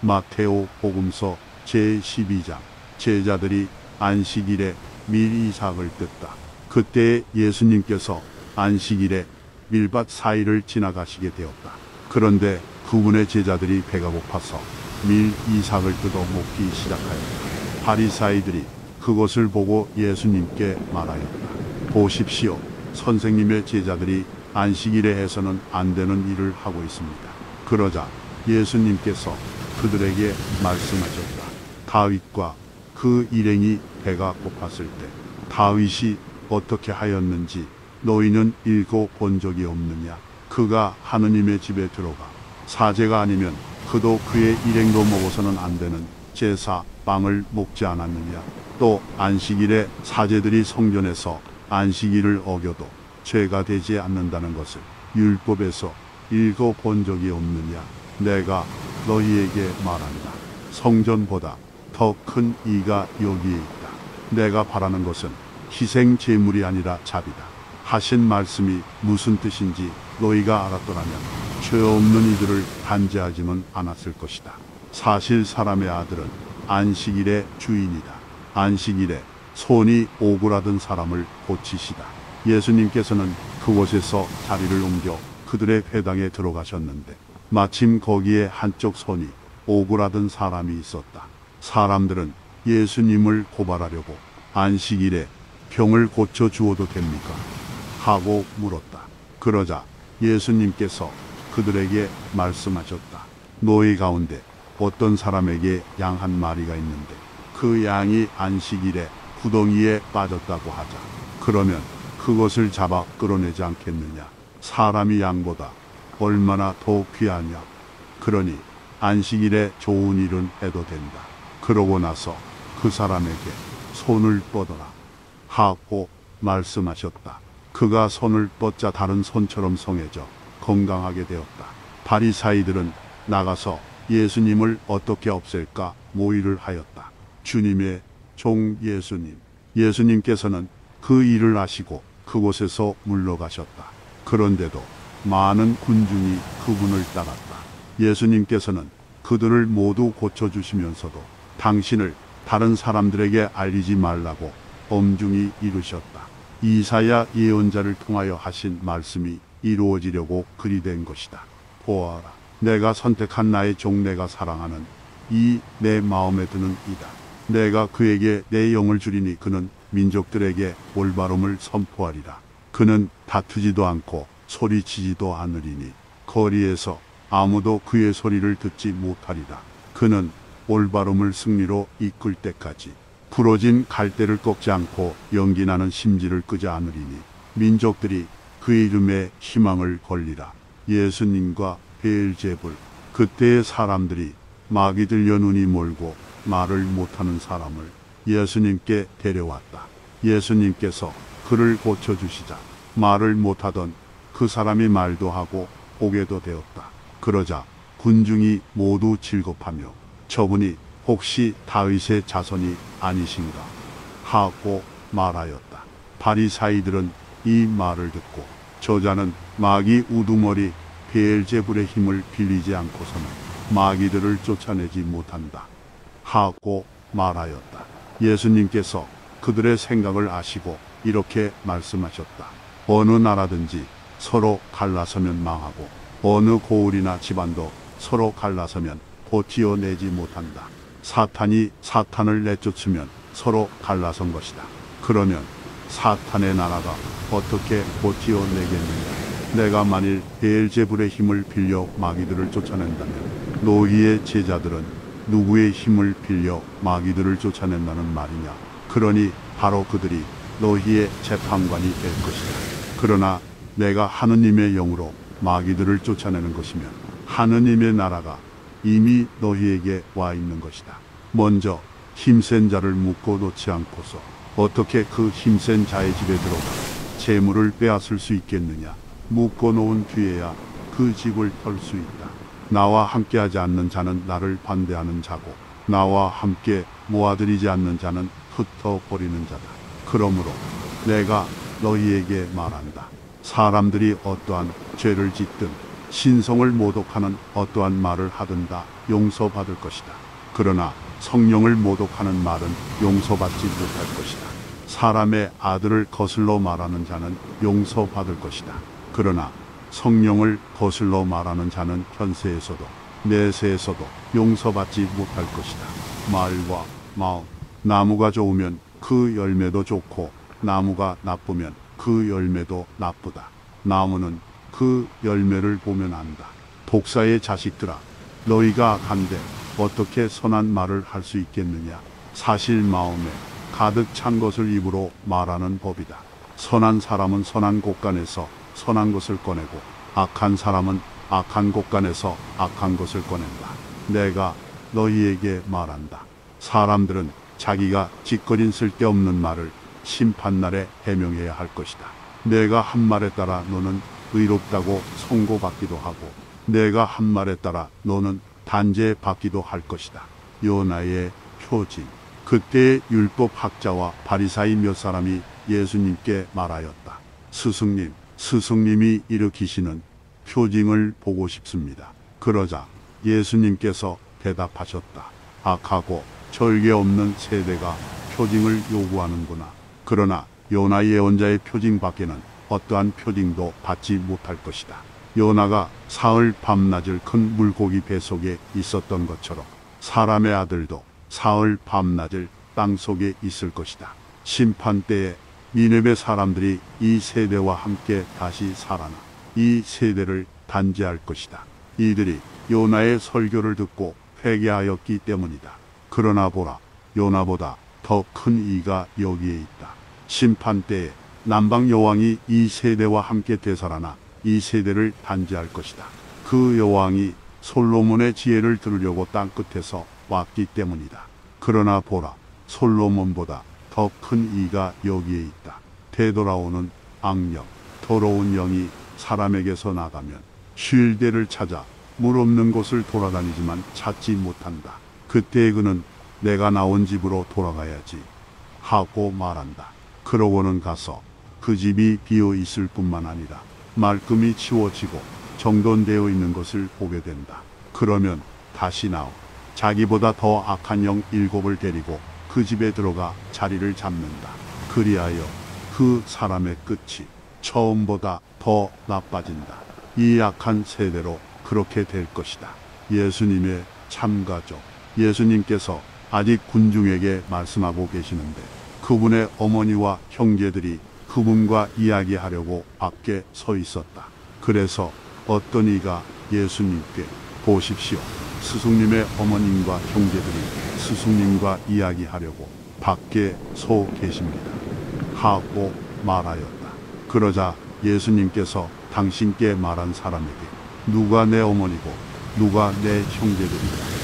마테오 복음서 제12장. 제자들이 안식일에 밀 이삭을 뜯다. 그때 예수님께서 안식일에 밀밭 사이를 지나가시게 되었다. 그런데 그분의 제자들이 배가 고파서 밀 이삭을 뜯어 먹기 시작하였다. 바리사이들이 그것을 보고 예수님께 말하였다. 보십시오. 선생님의 제자들이 안식일에 해서는 안 되는 일을 하고 있습니다. 그러자 예수님께서 그들에게 말씀하셨다. 다윗과 그 일행이 배가 고팠을 때 다윗이 어떻게 하였는지 너희는 읽어본 적이 없느냐? 그가 하느님의 집에 들어가 사제가 아니면 그도 그의 일행도 먹어서는 안 되는 제사 빵을 먹지 않았느냐? 또 안식일에 사제들이 성전에서 안식일을 어겨도 죄가 되지 않는다는 것을 율법에서 읽어본 적이 없느냐? 내가 너희에게 말한다. 성전보다 더 큰 이가 여기에 있다. 내가 바라는 것은 희생 제물이 아니라 자비다. 하신 말씀이 무슨 뜻인지 너희가 알았더라면 죄 없는 이들을 단죄하지는 않았을 것이다. 사실 사람의 아들은 안식일의 주인이다. 안식일에 손이 오그라든 사람을 고치시다. 예수님께서는 그곳에서 자리를 옮겨 그들의 회당에 들어가셨는데 마침 거기에 한쪽 손이 오그라든 사람이 있었다. 사람들은 예수님을 고발하려고 안식일에 병을 고쳐 주어도 됩니까? 하고 물었다. 그러자 예수님께서 그들에게 말씀하셨다. 너희 가운데 어떤 사람에게 양 한 마리가 있는데 그 양이 안식일에 구덩이에 빠졌다고 하자. 그러면 그것을 잡아 끌어내지 않겠느냐? 사람이 양보다 얼마나 더 귀하냐? 그러니 안식일에 좋은 일은 해도 된다. 그러고 나서 그 사람에게 손을 뻗어라 하고 말씀하셨다. 그가 손을 뻗자 다른 손처럼 성해져 건강하게 되었다. 바리사이들은 나가서 예수님을 어떻게 없앨까 모의를 하였다. 주님의 종 예수님. 예수님께서는 그 일을 아시고 그곳에서 물러가셨다. 그런데도 많은 군중이 그분을 따랐다. 예수님께서는 그들을 모두 고쳐주시면서도 당신을 다른 사람들에게 알리지 말라고 엄중히 이르셨다. 이사야 예언자를 통하여 하신 말씀이 이루어지려고 그리 된 것이다. 보아라, 내가 선택한 나의 종 내가 사랑하는 이 내 마음에 드는 이다. 내가 그에게 내 영을 주리니 그는 민족들에게 올바름을 선포하리라. 그는 다투지도 않고 소리치지도 않으리니 거리에서 아무도 그의 소리를 듣지 못하리라. 그는 올바름을 승리로 이끌 때까지 부러진 갈대를 꺾지 않고 연기나는 심지를 끄지 않으리니 민족들이 그의 이름에 희망을 걸리라. 예수님과 베엘제불. 그때의 사람들이 막이 들려 눈이 멀고 말을 못하는 사람을 예수님께 데려왔다. 예수님께서 그를 고쳐주시자 말을 못하던 그 사람이 말도 하고 보게도 되었다. 그러자 군중이 모두 질겁하며 저분이 혹시 다윗의 자손이 아니신가 하고 말하였다. 바리사이들은 이 말을 듣고 저자는 마귀 우두머리 베엘제불의 힘을 빌리지 않고서는 마귀들을 쫓아내지 못한다 하고 말하였다. 예수님께서 그들의 생각을 아시고 이렇게 말씀하셨다. 어느 나라든지 서로 갈라서면 망하고 어느 고을이나 집안도 서로 갈라서면 버티어내지 못한다. 사탄이 사탄을 내쫓으면 서로 갈라선 것이다. 그러면 사탄의 나라가 어떻게 버티어내겠느냐? 내가 만일 베엘제불의 힘을 빌려 마귀들을 쫓아낸다면 너희의 제자들은 누구의 힘을 빌려 마귀들을 쫓아낸다는 말이냐? 그러니 바로 그들이 너희의 재판관이 될 것이다. 그러나 내가 하느님의 영으로 마귀들을 쫓아내는 것이면 하느님의 나라가 이미 너희에게 와 있는 것이다. 먼저 힘센 자를 묶어 놓지 않고서 어떻게 그 힘센 자의 집에 들어가 재물을 빼앗을 수 있겠느냐? 묶어 놓은 뒤에야 그 집을 털 수 있다. 나와 함께하지 않는 자는 나를 반대하는 자고 나와 함께 모아들이지 않는 자는 흩어버리는 자다. 그러므로 내가 너희에게 말한다. 사람들이 어떠한 죄를 짓든 신성을 모독하는 어떠한 말을 하든 다 용서받을 것이다. 그러나 성령을 모독하는 말은 용서받지 못할 것이다. 사람의 아들을 거슬러 말하는 자는 용서받을 것이다. 그러나 성령을 거슬러 말하는 자는 현세에서도 내세에서도 용서받지 못할 것이다. 말과 마음. 나무가 좋으면 그 열매도 좋고 나무가 나쁘면 그 열매도 나쁘다. 나무는 그 열매를 보면 안다. 독사의 자식들아, 너희가 악한데 어떻게 선한 말을 할 수 있겠느냐. 사실 마음에 가득 찬 것을 입으로 말하는 법이다. 선한 사람은 선한 곳간에서 선한 것을 꺼내고 악한 사람은 악한 곳간에서 악한 것을 꺼낸다. 내가 너희에게 말한다. 사람들은 자기가 짓거린 쓸데없는 말을 심판날에 해명해야 할 것이다. 내가 한 말에 따라 너는 의롭다고 선고받기도 하고 내가 한 말에 따라 너는 단죄받기도 할 것이다. 요나의 표징. 그때의 율법 학자와 바리사이 몇 사람이 예수님께 말하였다. 스승님이 일으키시는 표징을 보고 싶습니다. 그러자 예수님께서 대답하셨다. 악하고 절개 없는 세대가 표징을 요구하는구나. 그러나 요나 예언자의 표징 밖에는 어떠한 표징도 받지 못할 것이다. 요나가 사흘 밤낮을 큰 물고기 뱃속에 있었던 것처럼 사람의 아들도 사흘 밤낮을 땅속에 있을 것이다. 심판 때에 니느웨 사람들이 이 세대와 함께 다시 살아나 이 세대를 단죄할 것이다. 이들이 요나의 설교를 듣고 회개하였기 때문이다. 그러나 보라, 요나보다 더 큰 이가 여기에 있다. 심판 때에 남방 여왕이 이 세대와 함께 되살아나 이 세대를 단죄할 것이다. 그 여왕이 솔로몬의 지혜를 들으려고 땅 끝에서 왔기 때문이다. 그러나 보라, 솔로몬보다 더 큰 이가 여기에 있다. 되돌아오는 악령, 더러운 영이 사람에게서 나가면 쉴 데를 찾아 물 없는 곳을 돌아다니지만 찾지 못한다. 그때 그는 내가 나온 집으로 돌아가야지 하고 말한다. 그러고는 가서 그 집이 비어 있을 뿐만 아니라 말끔히 치워지고 정돈되어 있는 것을 보게 된다. 그러면 다시 나와 자기보다 더 악한 영 7을 데리고 그 집에 들어가 자리를 잡는다. 그리하여 그 사람의 끝이 처음보다 더 나빠진다. 이 악한 세대로 그렇게 될 것이다. 예수님의 참가죠. 예수님께서 아직 군중에게 말씀하고 계시는데 그분의 어머니와 형제들이 그분과 이야기하려고 밖에 서 있었다. 그래서 어떤 이가 예수님께 보십시오. 스승님의 어머님과 형제들이 스승님과 이야기하려고 밖에 서 계십니다. 하고 말하였다. 그러자 예수님께서 당신께 말한 사람에게 누가 내 어머니고 누가 내 형제들이냐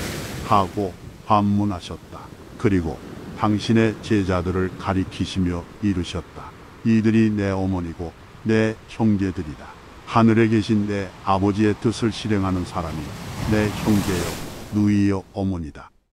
하고 반문하셨다. 그리고 당신의 제자들을 가리키시며 이르셨다. 이들이 내 어머니고 내 형제들이다. 하늘에 계신 내 아버지의 뜻을 실행하는 사람이 내 형제여 누이여 어머니다.